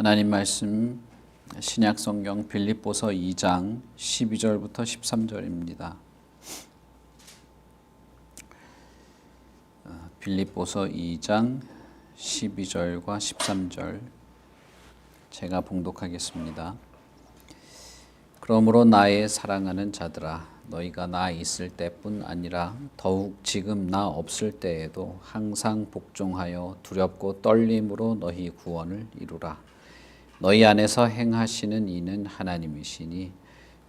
하나님 말씀 신약성경 빌립보서 2장 12절부터 13절입니다. 빌립보서 2장 12절과 13절 제가 봉독하겠습니다. 그러므로 나의 사랑하는 자들아, 너희가 나 있을 때뿐 아니라 더욱 지금 나 없을 때에도 항상 복종하여 두렵고 떨림으로 너희 구원을 이루라. 너희 안에서 행하시는 이는 하나님이시니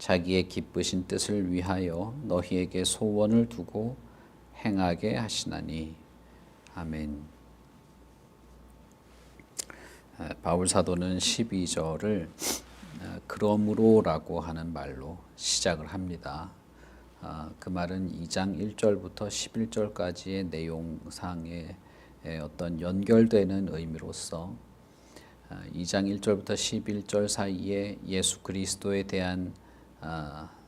자기의 기쁘신 뜻을 위하여 너희에게 소원을 두고 행하게 하시나니. 아멘. 바울 사도는 12절을 그러므로라고 하는 말로 시작을 합니다. 그 말은 2장 1절부터 11절까지의 내용상의 어떤 연결되는 의미로서 2장 1절부터 11절 사이에 예수 그리스도에 대한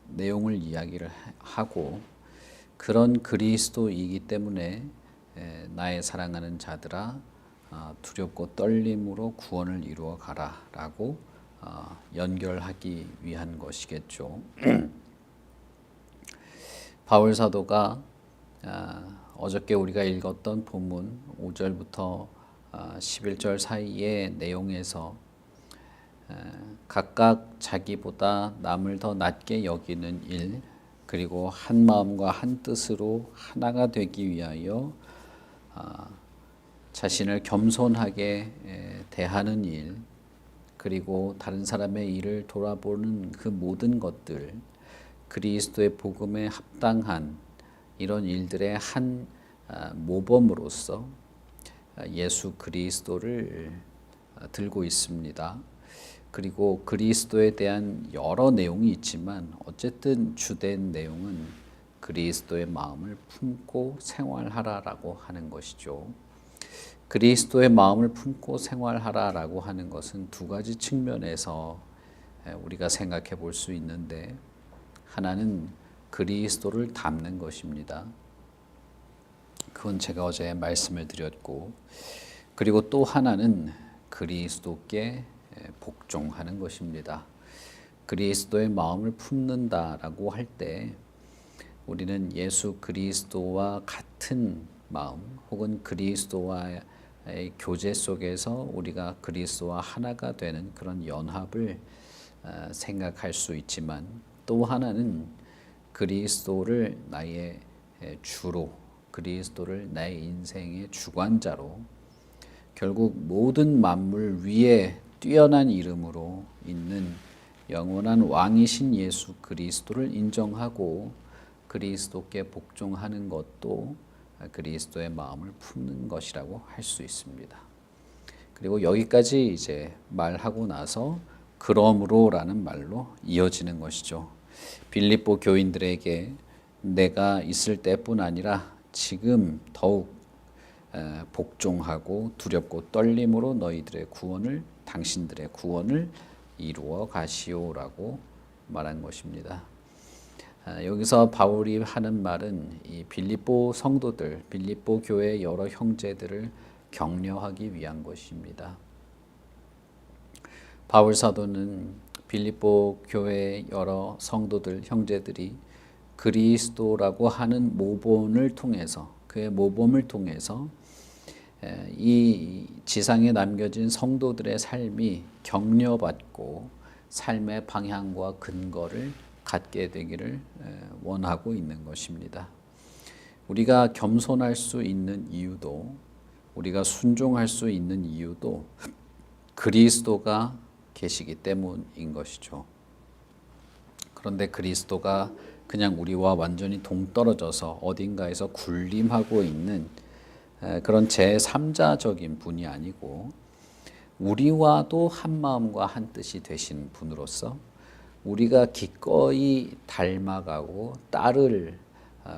내용을 이야기를 하고, 그런 그리스도이기 때문에 나의 사랑하는 자들아, 두렵고 떨림으로 구원을 이루어 가라 라고 연결하기 위한 것이겠죠. 바울 사도가 어저께 우리가 읽었던 본문 5절부터 11절 사이의 내용에서 각각 자기보다 남을 더 낮게 여기는 일, 그리고 한 마음과 한 뜻으로 하나가 되기 위하여 자신을 겸손하게 대하는 일, 그리고 다른 사람의 일을 돌아보는 그 모든 것들, 그리스도의 복음에 합당한 이런 일들의 한 모범으로서 예수 그리스도를 들고 있습니다. 그리고 그리스도에 대한 여러 내용이 있지만 어쨌든 주된 내용은 그리스도의 마음을 품고 생활하라라고 하는 것이죠. 그리스도의 마음을 품고 생활하라라고 하는 것은 두 가지 측면에서 우리가 생각해 볼 수 있는데, 하나는 그리스도를 닮는 것입니다. 그건 제가 어제 말씀을 드렸고, 그리고 또 하나는 그리스도께 복종하는 것입니다. 그리스도의 마음을 품는다라고 할 때 우리는 예수 그리스도와 같은 마음, 혹은 그리스도와의 교제 속에서 우리가 그리스도와 하나가 되는 그런 연합을 생각할 수 있지만, 또 하나는 그리스도를 나의 주로, 그리스도를 나의 인생의 주관자로, 결국 모든 만물 위에 뛰어난 이름으로 있는 영원한 왕이신 예수 그리스도를 인정하고 그리스도께 복종하는 것도 그리스도의 마음을 품는 것이라고 할 수 있습니다. 그리고 여기까지 이제 말하고 나서 그러므로라는 말로 이어지는 것이죠. 빌립보 교인들에게 내가 있을 때뿐 아니라 지금 더욱 복종하고 두렵고 떨림으로 너희들의 구원을, 당신들의 구원을 이루어 가시오라고 말한 것입니다. 여기서 바울이 하는 말은 이 빌립보 성도들, 빌립보 교회 여러 형제들을 격려하기 위한 것입니다. 바울 사도는 빌립보 교회 여러 성도들, 형제들이 그리스도라고 하는 모본을 통해서, 그의 모범을 통해서 이 지상에 남겨진 성도들의 삶이 격려받고 삶의 방향과 근거를 갖게 되기를 원하고 있는 것입니다. 우리가 겸손할 수 있는 이유도, 우리가 순종할 수 있는 이유도 그리스도가 계시기 때문인 것이죠. 그런데 그리스도가 그냥 우리와 완전히 동떨어져서 어딘가에서 군림하고 있는 그런 제3자적인 분이 아니고, 우리와도 한 마음과 한 뜻이 되신 분으로서 우리가 기꺼이 닮아가고 따를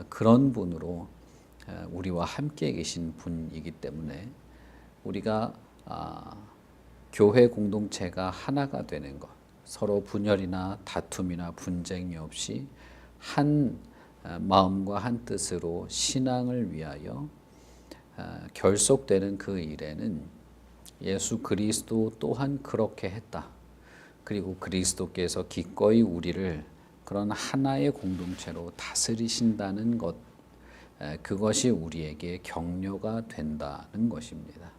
그런 분으로 우리와 함께 계신 분이기 때문에 우리가 교회 공동체가 하나가 되는 것, 서로 분열이나 다툼이나 분쟁이 없이 한 마음과 한 뜻으로 신앙을 위하여 결속되는 그 일에는 예수 그리스도 또한 그렇게 했다. 그리고 그리스도께서 기꺼이 우리를 그런 하나의 공동체로 다스리신다는 것, 그것이 우리에게 격려가 된다는 것입니다.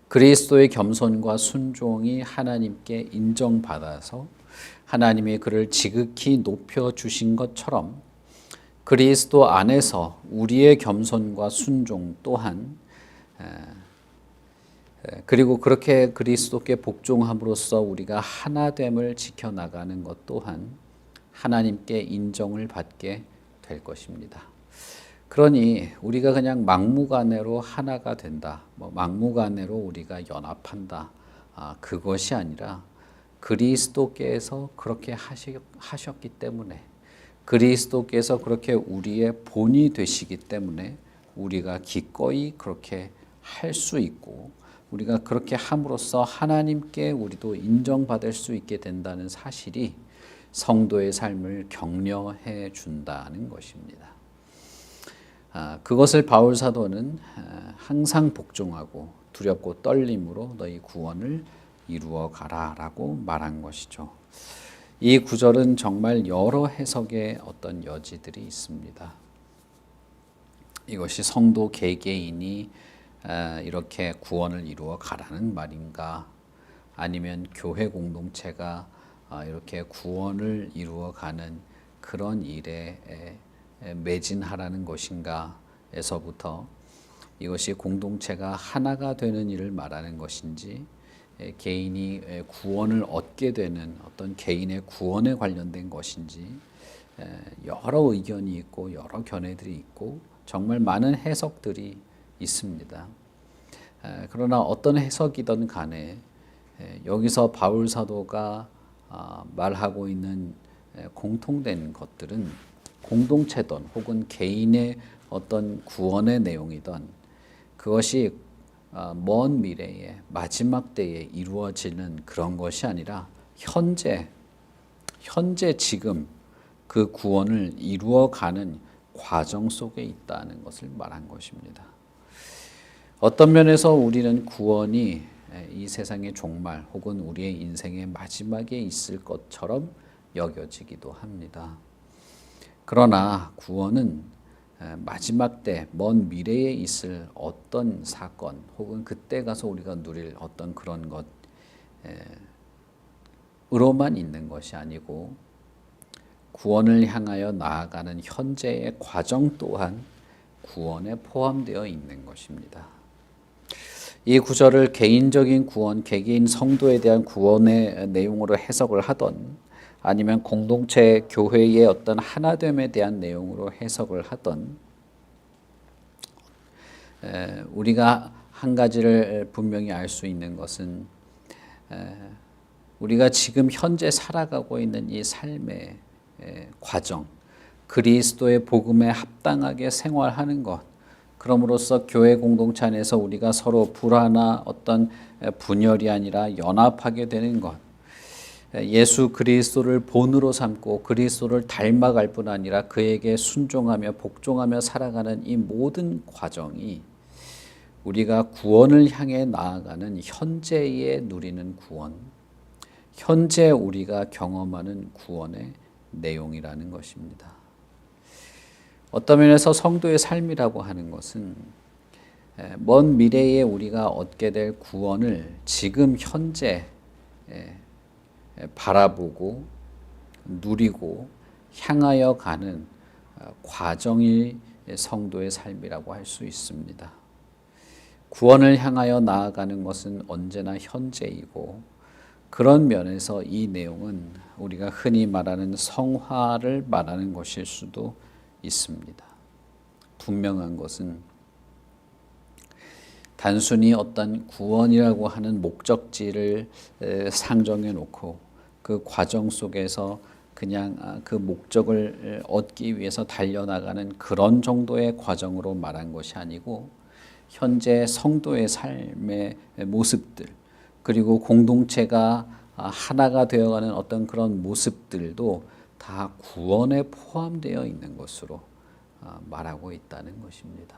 그리스도의 겸손과 순종이 하나님께 인정받아서 하나님의 그를 지극히 높여주신 것처럼 그리스도 안에서 우리의 겸손과 순종 또한 그리고 그렇게 그리스도께 복종함으로써 우리가 하나됨을 지켜나가는 것 또한 하나님께 인정을 받게 될 것입니다. 그러니 우리가 그냥 막무가내로 하나가 된다, 막무가내로 우리가 연합한다, 그것이 아니라 그리스도께서 그렇게 하셨기 때문에, 그리스도께서 그렇게 우리의 본이 되시기 때문에 우리가 기꺼이 그렇게 할 수 있고, 우리가 그렇게 함으로써 하나님께 우리도 인정받을 수 있게 된다는 사실이 성도의 삶을 격려해 준다는 것입니다. 그것을 바울 사도는 항상 복종하고 두렵고 떨림으로 너희 구원을 이루어 가라라고 말한 것이죠. 이 구절은 정말 여러 해석의 어떤 여지들이 있습니다. 이것이 성도 개개인이 이렇게 구원을 이루어 가라는 말인가, 아니면 교회 공동체가 이렇게 구원을 이루어 가는 그런 일에 매진하라는 것인가 에서부터 이것이 공동체가 하나가 되는 일을 말하는 것인지, 개인이 구원을 얻게 되는 어떤 개인의 구원에 관련된 것인지, 여러 의견이 있고 여러 견해들이 있고 정말 많은 해석들이 있습니다. 그러나 어떤 해석이든 간에 여기서 바울 사도가 말하고 있는 공통된 것들은 공동체든 혹은 개인의 어떤 구원의 내용이든 그것이 먼 미래에 마지막 때에 이루어지는 그런 것이 아니라 현재 지금 그 구원을 이루어가는 과정 속에 있다는 것을 말한 것입니다. 어떤 면에서 우리는 구원이 이 세상의 종말 혹은 우리의 인생의 마지막에 있을 것처럼 여겨지기도 합니다. 그러나 구원은 마지막 때 먼 미래에 있을 어떤 사건 혹은 그때 가서 우리가 누릴 어떤 그런 것으로만 있는 것이 아니고, 구원을 향하여 나아가는 현재의 과정 또한 구원에 포함되어 있는 것입니다. 이 구절을 개인적인 구원, 개개인 성도에 대한 구원의 내용으로 해석을 하던, 아니면 공동체 교회의 어떤 하나됨에 대한 내용으로 해석을 하던, 우리가 한 가지를 분명히 알 수 있는 것은 우리가 지금 현재 살아가고 있는 이 삶의 과정, 그리스도의 복음에 합당하게 생활하는 것, 그럼으로써 교회 공동체 안에서 우리가 서로 불화나 어떤 분열이 아니라 연합하게 되는 것, 예수 그리스도를 본으로 삼고 그리스도를 닮아갈 뿐 아니라 그에게 순종하며 복종하며 살아가는 이 모든 과정이 우리가 구원을 향해 나아가는 현재에 누리는 구원, 현재 우리가 경험하는 구원의 내용이라는 것입니다. 어떤 면에서 성도의 삶이라고 하는 것은 먼 미래에 우리가 얻게 될 구원을 지금 현재 바라보고 누리고 향하여 가는 과정이 성도의 삶이라고 할 수 있습니다. 구원을 향하여 나아가는 것은 언제나 현재이고, 그런 면에서 이 내용은 우리가 흔히 말하는 성화를 말하는 것일 수도 있습니다. 분명한 것은 단순히 어떤 구원이라고 하는 목적지를 상정해 놓고 그 과정 속에서 그냥 그 목적을 얻기 위해서 달려나가는 그런 정도의 과정으로 말한 것이 아니고, 현재 성도의 삶의 모습들, 그리고 공동체가 하나가 되어가는 어떤 그런 모습들도 다 구원에 포함되어 있는 것으로 말하고 있다는 것입니다.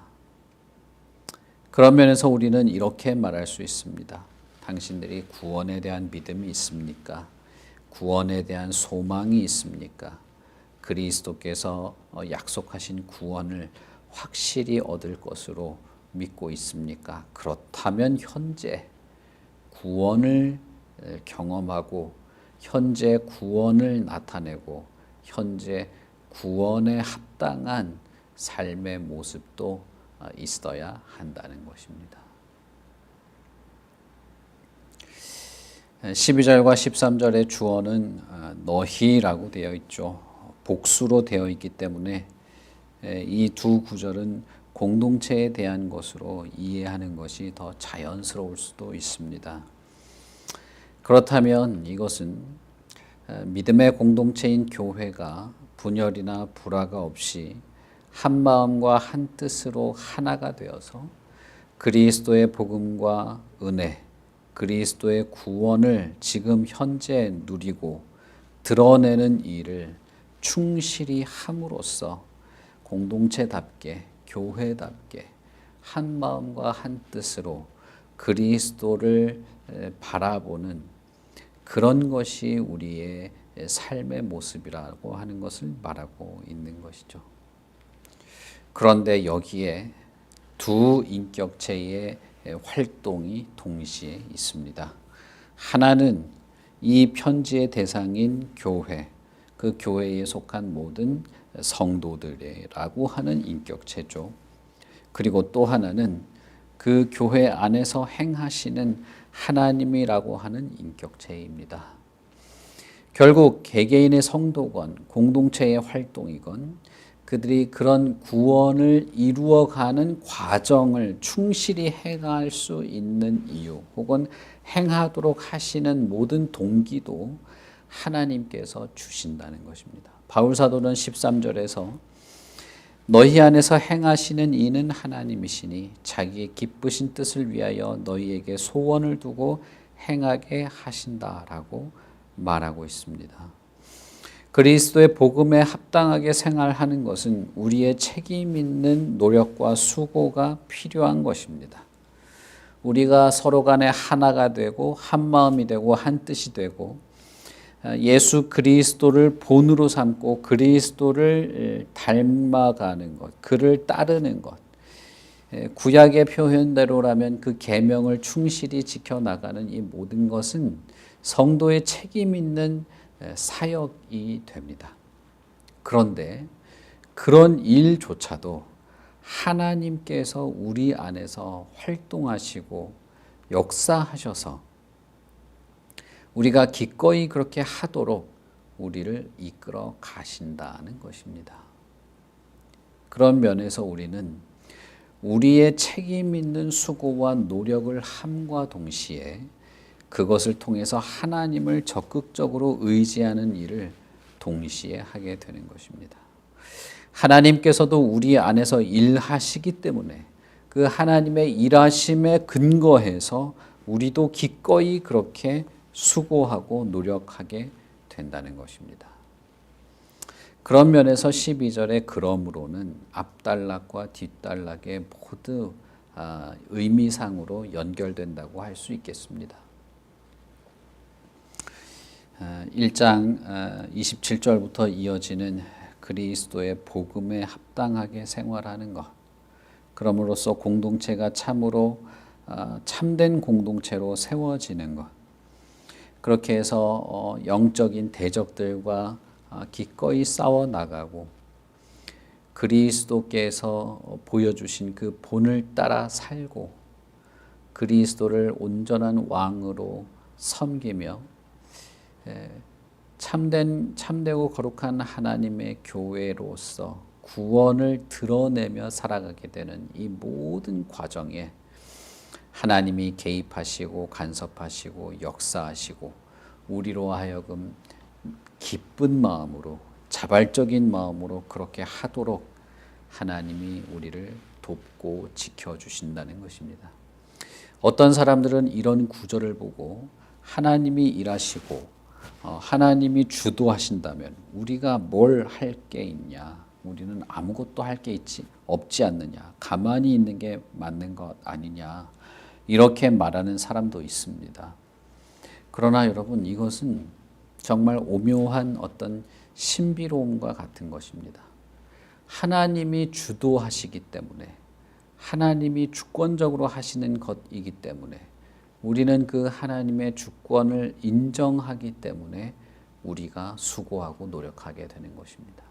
그런 면에서 우리는 이렇게 말할 수 있습니다. 당신들이 구원에 대한 믿음이 있습니까? 구원에 대한 소망이 있습니까? 그리스도께서 약속하신 구원을 확실히 얻을 것으로 믿고 있습니까? 그렇다면 현재 구원을 경험하고 현재 구원을 나타내고 현재 구원에 합당한 삶의 모습도 있어야 한다는 것입니다. 12절과 13절의 주어는 너희라고 되어 있죠. 복수로 되어 있기 때문에 이 두 구절은 공동체에 대한 것으로 이해하는 것이 더 자연스러울 수도 있습니다. 그렇다면 이것은 믿음의 공동체인 교회가 분열이나 불화가 없이 한 마음과 한 뜻으로 하나가 되어서 그리스도의 복음과 은혜, 그리스도의 구원을 지금 현재 누리고 드러내는 일을 충실히 함으로써 공동체답게 교회답게 한 마음과 한 뜻으로 그리스도를 바라보는 그런 것이 우리의 삶의 모습이라고 하는 것을 말하고 있는 것이죠. 그런데 여기에 두 인격체의 활동이 동시에 있습니다. 하나는 이 편지의 대상인 교회, 그 교회에 속한 모든 성도들이라고 하는 인격체죠. 그리고 또 하나는 그 교회 안에서 행하시는 하나님이라고 하는 인격체입니다. 결국 개개인의 성도건 공동체의 활동이건 그들이 그런 구원을 이루어가는 과정을 충실히 행할 수 있는 이유 혹은 행하도록 하시는 모든 동기도 하나님께서 주신다는 것입니다. 바울 사도는 13절에서 너희 안에서 행하시는 이는 하나님이시니 자기의 기쁘신 뜻을 위하여 너희에게 소원을 두고 행하게 하신다라고 말하고 있습니다. 그리스도의 복음에 합당하게 생활하는 것은 우리의 책임 있는 노력과 수고가 필요한 것입니다. 우리가 서로 간에 하나가 되고 한 마음이 되고 한 뜻이 되고 예수 그리스도를 본으로 삼고 그리스도를 닮아가는 것, 그를 따르는 것, 구약의 표현대로라면 그 계명을 충실히 지켜나가는 이 모든 것은 성도의 책임 있는 사역이 됩니다. 그런데 그런 일조차도 하나님께서 우리 안에서 활동하시고 역사하셔서 우리가 기꺼이 그렇게 하도록 우리를 이끌어 가신다는 것입니다. 그런 면에서 우리는 우리의 책임 있는 수고와 노력을 함과 동시에 그것을 통해서 하나님을 적극적으로 의지하는 일을 동시에 하게 되는 것입니다. 하나님께서도 우리 안에서 일하시기 때문에 그 하나님의 일하심에 근거해서 우리도 기꺼이 그렇게 수고하고 노력하게 된다는 것입니다. 그런 면에서 12절의 그러므로는 앞단락과 뒷단락의 모두 의미상으로 연결된다고 할 수 있겠습니다. 1장 27절부터 이어지는 그리스도의 복음에 합당하게 생활하는 것, 그럼으로써 공동체가 참으로 참된 공동체로 세워지는 것, 그렇게 해서 영적인 대적들과 기꺼이 싸워나가고 그리스도께서 보여주신 그 본을 따라 살고 그리스도를 온전한 왕으로 섬기며 참되고 거룩한 하나님의 교회로서 구원을 드러내며 살아가게 되는 이 모든 과정에 하나님이 개입하시고 간섭하시고 역사하시고 우리로 하여금 기쁜 마음으로 자발적인 마음으로 그렇게 하도록 하나님이 우리를 돕고 지켜주신다는 것입니다. 어떤 사람들은 이런 구절을 보고 하나님이 일하시고 하나님이 주도하신다면 우리가 뭘 할 게 있냐, 우리는 아무것도 할 게 없지 않느냐, 가만히 있는 게 맞는 것 아니냐, 이렇게 말하는 사람도 있습니다. 그러나 여러분, 이것은 정말 오묘한 어떤 신비로움과 같은 것입니다. 하나님이 주도하시기 때문에, 하나님이 주권적으로 하시는 것이기 때문에, 우리는 그 하나님의 주권을 인정하기 때문에 우리가 수고하고 노력하게 되는 것입니다.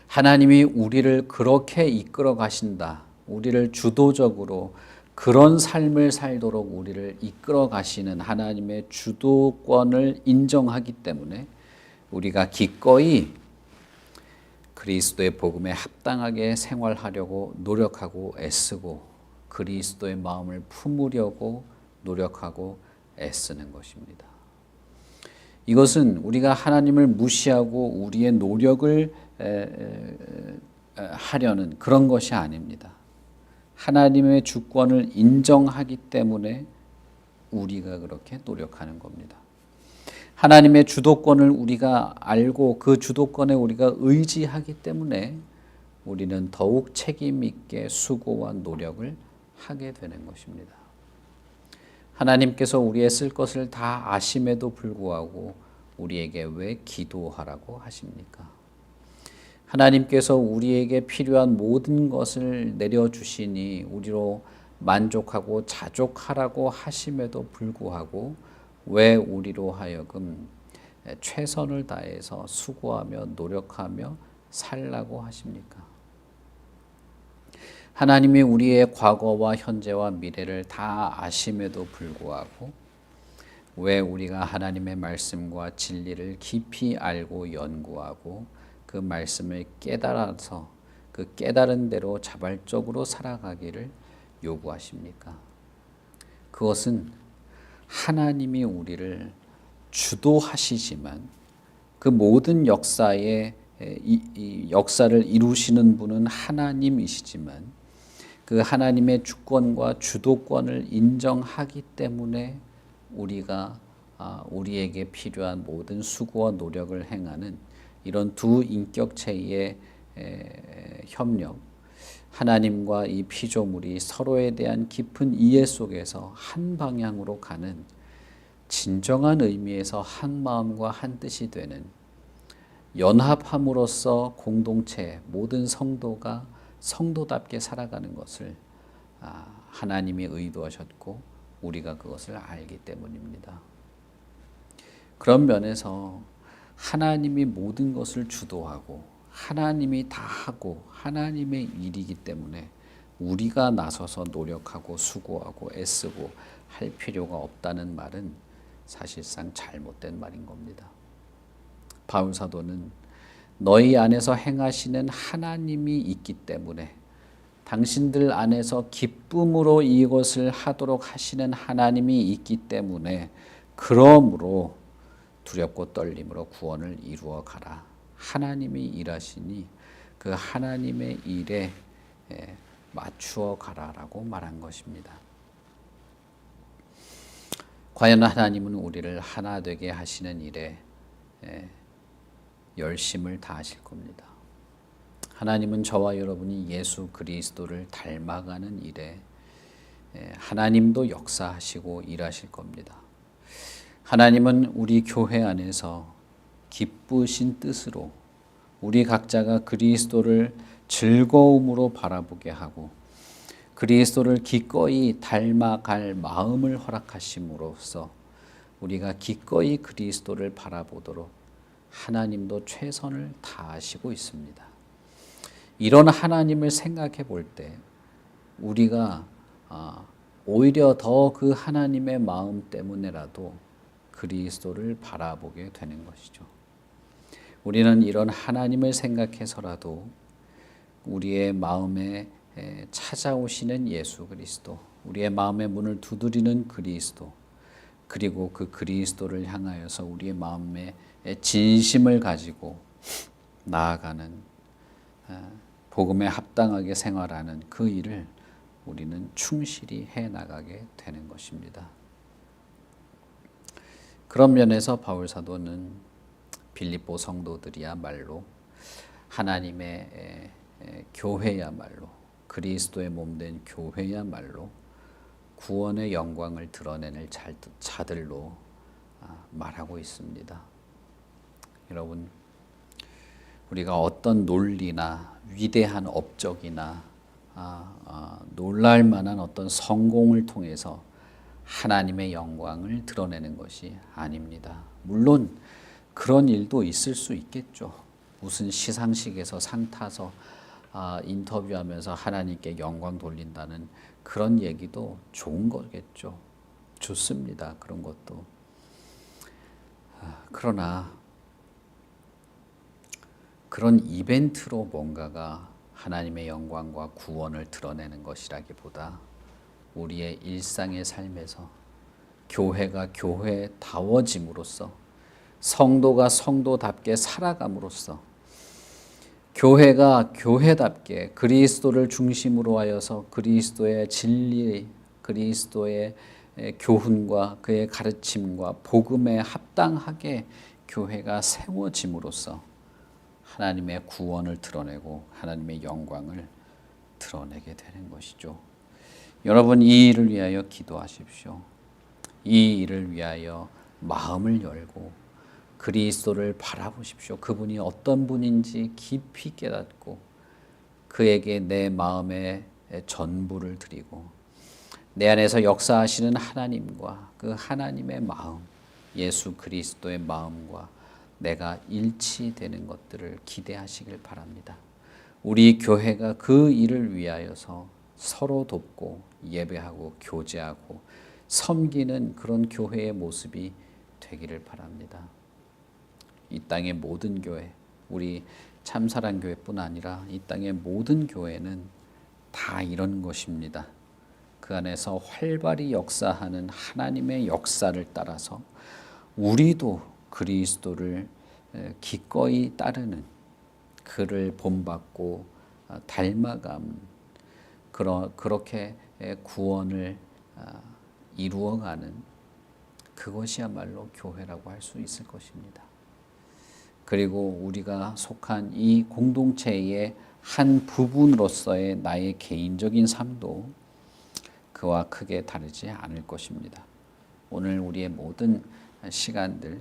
하나님이 우리를 그렇게 이끌어 가신다, 우리를 주도적으로 그런 삶을 살도록 우리를 이끌어 가시는 하나님의 주도권을 인정하기 때문에 우리가 기꺼이 그리스도의 복음에 합당하게 생활하려고 노력하고 애쓰고 그리스도의 마음을 품으려고 노력하고 애쓰는 것입니다. 이것은 우리가 하나님을 무시하고 우리의 노력을 하려는 그런 것이 아닙니다. 하나님의 주권을 인정하기 때문에 우리가 그렇게 노력하는 겁니다. 하나님의 주도권을 우리가 알고 그 주도권에 우리가 의지하기 때문에 우리는 더욱 책임 있게 수고와 노력을 하게 되는 것입니다. 하나님께서 우리의 쓸 것을 다 아심에도 불구하고 우리에게 왜 기도하라고 하십니까? 하나님께서 우리에게 필요한 모든 것을 내려주시니 우리로 만족하고 자족하라고 하심에도 불구하고 왜 우리로 하여금 최선을 다해서 수고하며 노력하며 살라고 하십니까? 하나님이 우리의 과거와 현재와 미래를 다 아심에도 불구하고 왜 우리가 하나님의 말씀과 진리를 깊이 알고 연구하고 그 말씀을 깨달아서 그 깨달은 대로 자발적으로 살아가기를 요구하십니까? 그것은 하나님이 우리를 주도하시지만 그 모든 역사의 이 역사를 이루시는 분은 하나님이시지만 그 하나님의 주권과 주도권을 인정하기 때문에 우리가 우리에게 필요한 모든 수고와 노력을 행하는 이런 두 인격체의 협력, 하나님과 이 피조물이 서로에 대한 깊은 이해 속에서 한 방향으로 가는 진정한 의미에서 한 마음과 한 뜻이 되는 연합함으로써 공동체 모든 성도가 성도답게 살아가는 것을 하나님이 의도하셨고 우리가 그것을 알기 때문입니다. 그런 면에서 하나님이 모든 것을 주도하고 하나님이 다 하고 하나님의 일이기 때문에 우리가 나서서 노력하고 수고하고 애쓰고 할 필요가 없다는 말은 사실상 잘못된 말인 겁니다. 바울 사도는 너희 안에서 행하시는 하나님이 있기 때문에 당신들 안에서 기쁨으로 이것을 하도록 하시는 하나님이 있기 때문에 그러므로 두렵고 떨림으로 구원을 이루어 가라. 하나님이 일하시니 그 하나님의 일에 맞추어 가라라고 말한 것입니다. 과연 하나님은 우리를 하나 되게 하시는 일에 열심을 다하실 겁니다. 하나님은 저와 여러분이 예수 그리스도를 닮아가는 일에 하나님도 역사하시고 일하실 겁니다. 하나님은 우리 교회 안에서 기쁘신 뜻으로 우리 각자가 그리스도를 즐거움으로 바라보게 하고 그리스도를 기꺼이 닮아갈 마음을 허락하심으로써 우리가 기꺼이 그리스도를 바라보도록 하나님도 최선을 다하시고 있습니다. 이런 하나님을 생각해 볼 때 우리가 오히려 더 그 하나님의 마음 때문에라도 그리스도를 바라보게 되는 것이죠. 우리는 이런 하나님을 생각해서라도 우리의 마음에 찾아오시는 예수 그리스도, 우리의 마음의 문을 두드리는 그리스도, 그리고 그 그리스도를 향하여서 우리의 마음에 진심을 가지고 나아가는 복음에 합당하게 생활하는 그 일을 우리는 충실히 해나가게 되는 것입니다. 그런 면에서 바울 사도는 빌립보 성도들이야말로 하나님의 교회야말로, 그리스도의 몸된 교회야말로 구원의 영광을 드러내는 자들로 말하고 있습니다. 여러분, 우리가 어떤 논리나 위대한 업적이나 놀랄 만한 어떤 성공을 통해서 하나님의 영광을 드러내는 것이 아닙니다. 물론 그런 일도 있을 수 있겠죠. 무슨 시상식에서 상 타서 인터뷰하면서 하나님께 영광 돌린다는 그런 얘기도 좋은 거겠죠. 좋습니다. 그런 것도. 그러나 그런 이벤트로 뭔가가 하나님의 영광과 구원을 드러내는 것이라기보다 우리의 일상의 삶에서 교회가 교회다워짐으로써, 성도가 성도답게 살아감으로써, 교회가 교회답게 그리스도를 중심으로 하여서 그리스도의 진리, 그리스도의 교훈과 그의 가르침과 복음에 합당하게 교회가 세워짐으로써 하나님의 구원을 드러내고 하나님의 영광을 드러내게 되는 것이죠. 여러분, 이 일을 위하여 기도하십시오. 이 일을 위하여 마음을 열고 그리스도를 바라보십시오. 그분이 어떤 분인지 깊이 깨닫고 그에게 내 마음의 전부를 드리고 내 안에서 역사하시는 하나님과 그 하나님의 마음, 예수 그리스도의 마음과 내가 일치되는 것들을 기대하시길 바랍니다. 우리 교회가 그 일을 위하여서 서로 돕고 예배하고 교제하고 섬기는 그런 교회의 모습이 되기를 바랍니다. 이 땅의 모든 교회, 우리 참사랑교회뿐 아니라 이 땅의 모든 교회는 다 이런 것입니다. 그 안에서 활발히 역사하는 하나님의 역사를 따라서 우리도 그리스도를 기꺼이 따르는, 그를 본받고 닮아감, 그렇게 구원을 이루어가는 그것이야말로 교회라고 할 수 있을 것입니다. 그리고 우리가 속한 이 공동체의 한 부분으로서의 나의 개인적인 삶도 그와 크게 다르지 않을 것입니다. 오늘 우리의 모든 시간들,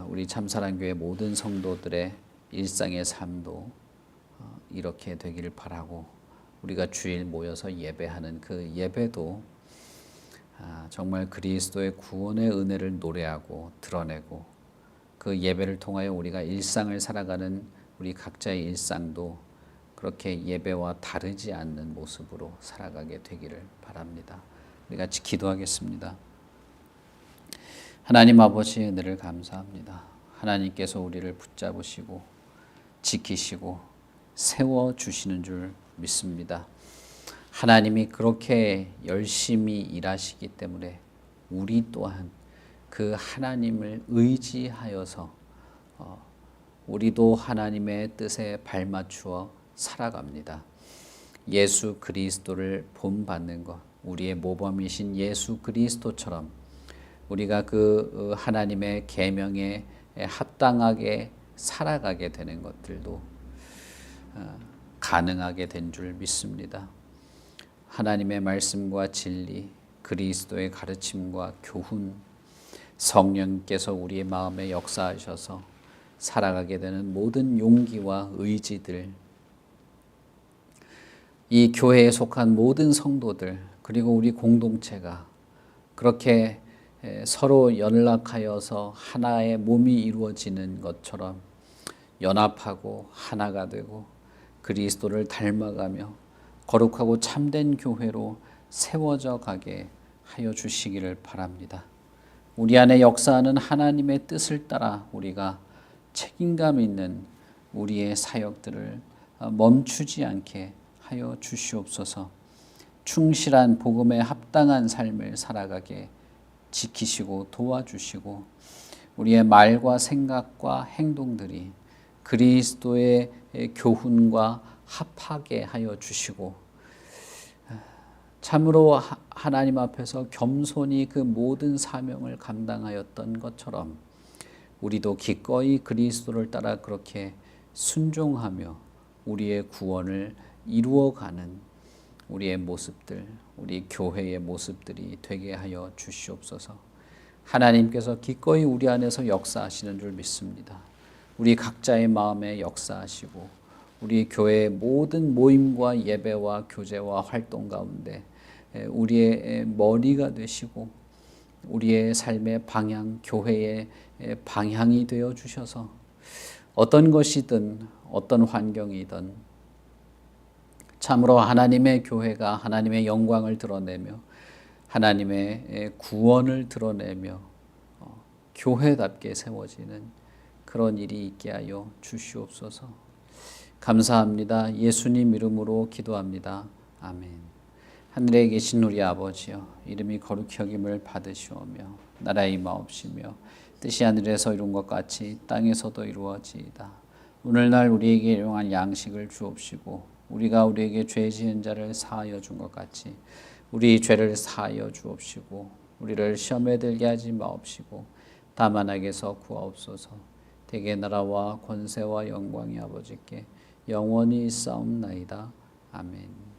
우리 참사랑교회 모든 성도들의 일상의 삶도 이렇게 되기를 바라고, 우리가 주일 모여서 예배하는 그 예배도 정말 그리스도의 구원의 은혜를 노래하고 드러내고, 그 예배를 통하여 우리가 일상을 살아가는 우리 각자의 일상도 그렇게 예배와 다르지 않는 모습으로 살아가게 되기를 바랍니다. 우리 같이 기도하겠습니다. 하나님 아버지의 은혜를 감사합니다. 하나님께서 우리를 붙잡으시고 지키시고 세워주시는 줄 믿습니다. 하나님이 그렇게 열심히 일하시기 때문에 우리 또한 그 하나님을 의지하여서 우리도 하나님의 뜻에 발맞추어 살아갑니다. 예수 그리스도를 본받는 것, 우리의 모범이신 예수 그리스도처럼 우리가 그 하나님의 계명에 합당하게 살아가게 되는 것들도 가능하게 된 줄 믿습니다. 하나님의 말씀과 진리, 그리스도의 가르침과 교훈, 성령께서 우리의 마음에 역사하셔서 살아가게 되는 모든 용기와 의지들, 이 교회에 속한 모든 성도들, 그리고 우리 공동체가 그렇게 서로 연락하여서 하나의 몸이 이루어지는 것처럼 연합하고 하나가 되고 그리스도를 닮아가며 거룩하고 참된 교회로 세워져 가게 하여 주시기를 바랍니다. 우리 안에 역사하는 하나님의 뜻을 따라 우리가 책임감 있는 우리의 사역들을 멈추지 않게 하여 주시옵소서. 충실한 복음에 합당한 삶을 살아가게 지키시고 도와주시고, 우리의 말과 생각과 행동들이 그리스도의 교훈과 합하게 하여 주시고, 참으로 하나님 앞에서 겸손히 그 모든 사명을 감당하였던 것처럼 우리도 기꺼이 그리스도를 따라 그렇게 순종하며 우리의 구원을 이루어가는 우리의 모습들, 우리 교회의 모습들이 되게 하여 주시옵소서. 하나님께서 기꺼이 우리 안에서 역사하시는 줄 믿습니다. 우리 각자의 마음에 역사하시고 우리 교회의 모든 모임과 예배와 교제와 활동 가운데 우리의 머리가 되시고 우리의 삶의 방향, 교회의 방향이 되어 주셔서 어떤 것이든 어떤 환경이든 참으로 하나님의 교회가 하나님의 영광을 드러내며 하나님의 구원을 드러내며 교회답게 세워지는 그런 일이 있게 하여 주시옵소서. 감사합니다. 예수님 이름으로 기도합니다. 아멘. 하늘에 계신 우리 아버지여, 이름이 거룩히 여김을 받으시오며 나라의 임하옵시며 뜻이 하늘에서 이룬 것 같이 땅에서도 이루어지이다. 오늘날 우리에게 일용할 양식을 주옵시고 우리가 우리에게 죄 지은 자를 사하여 준 것 같이 우리 죄를 사하여 주옵시고 우리를 시험에 들게 하지 마옵시고 다만 악에서 구하옵소서. 대개 나라와 권세와 영광이 아버지께 영원히 있사옵나이다. 아멘.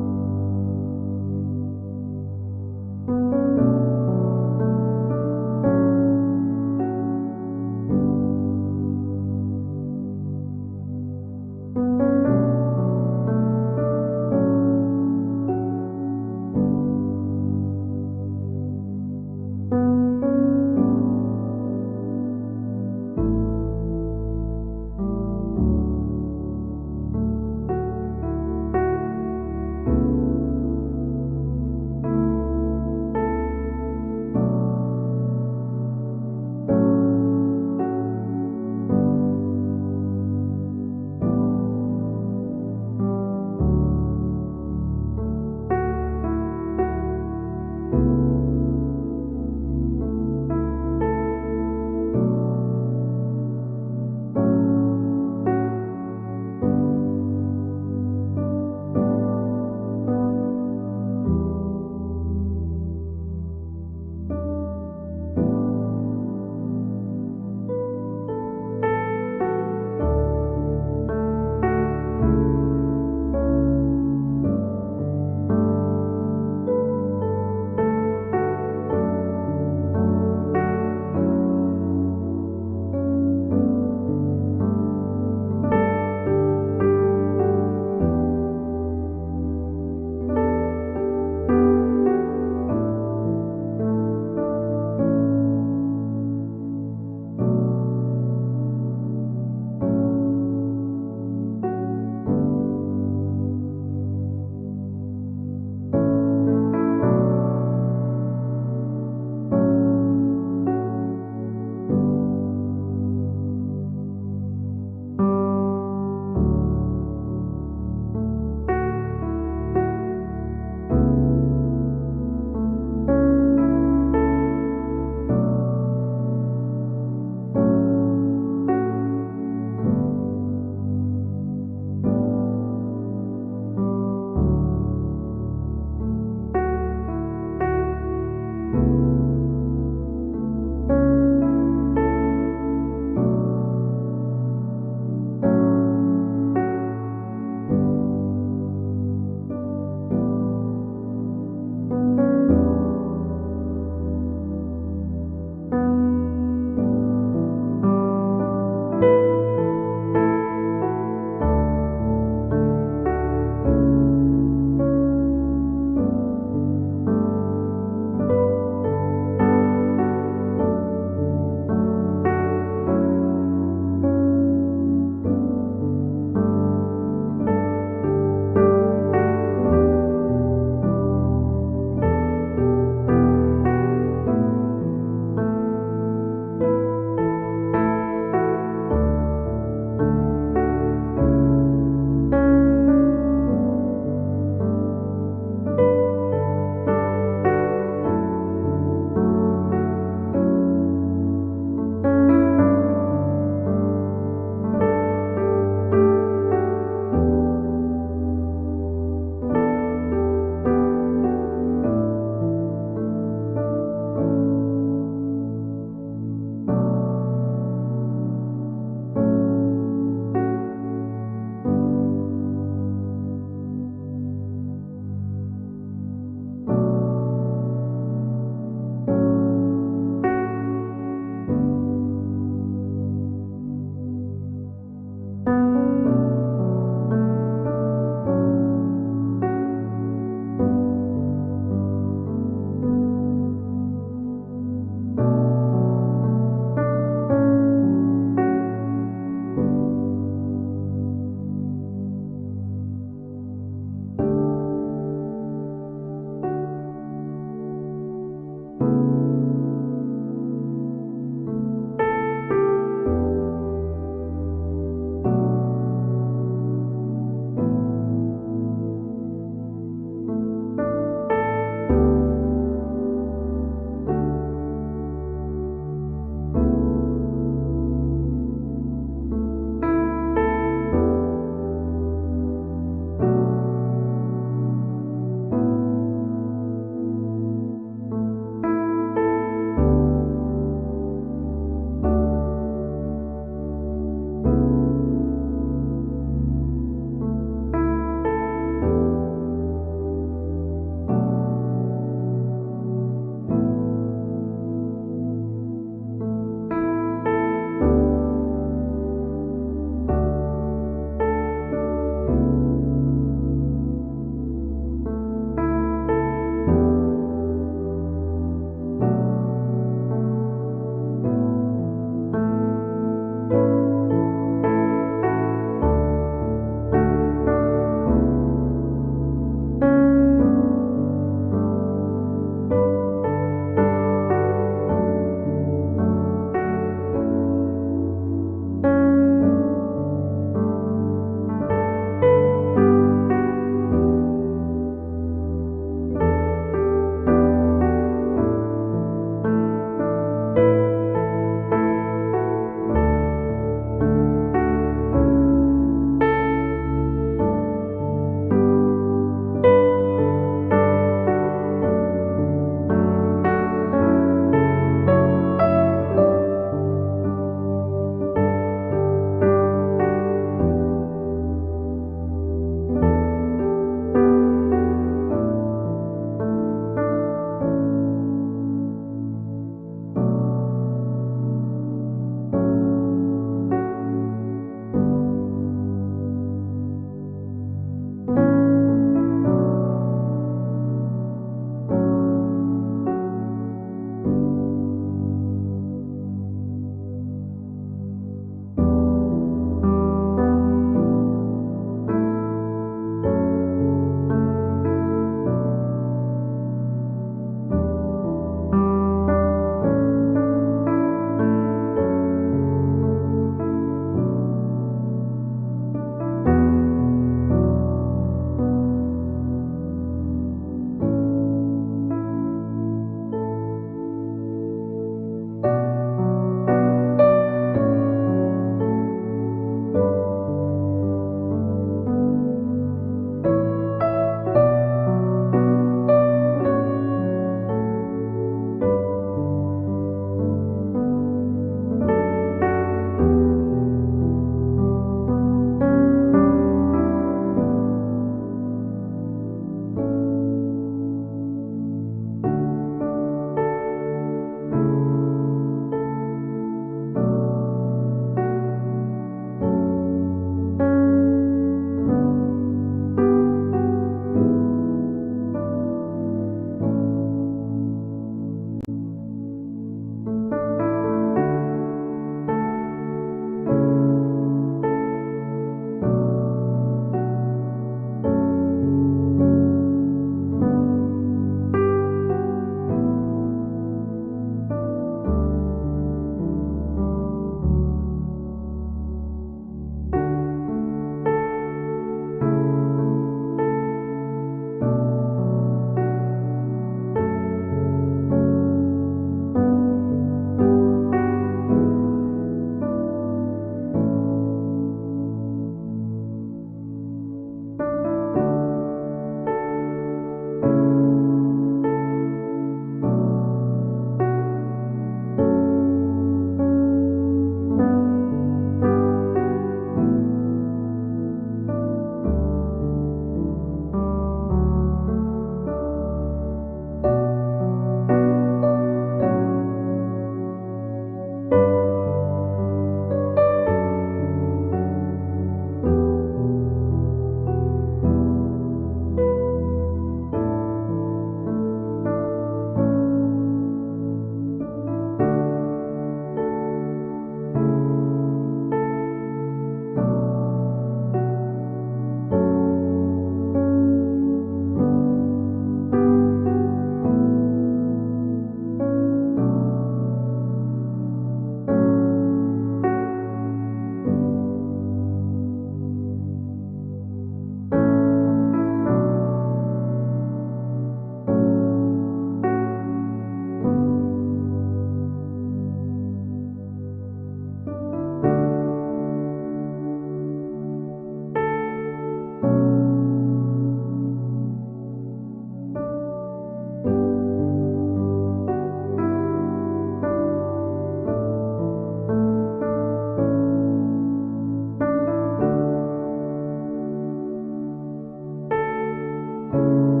아멘.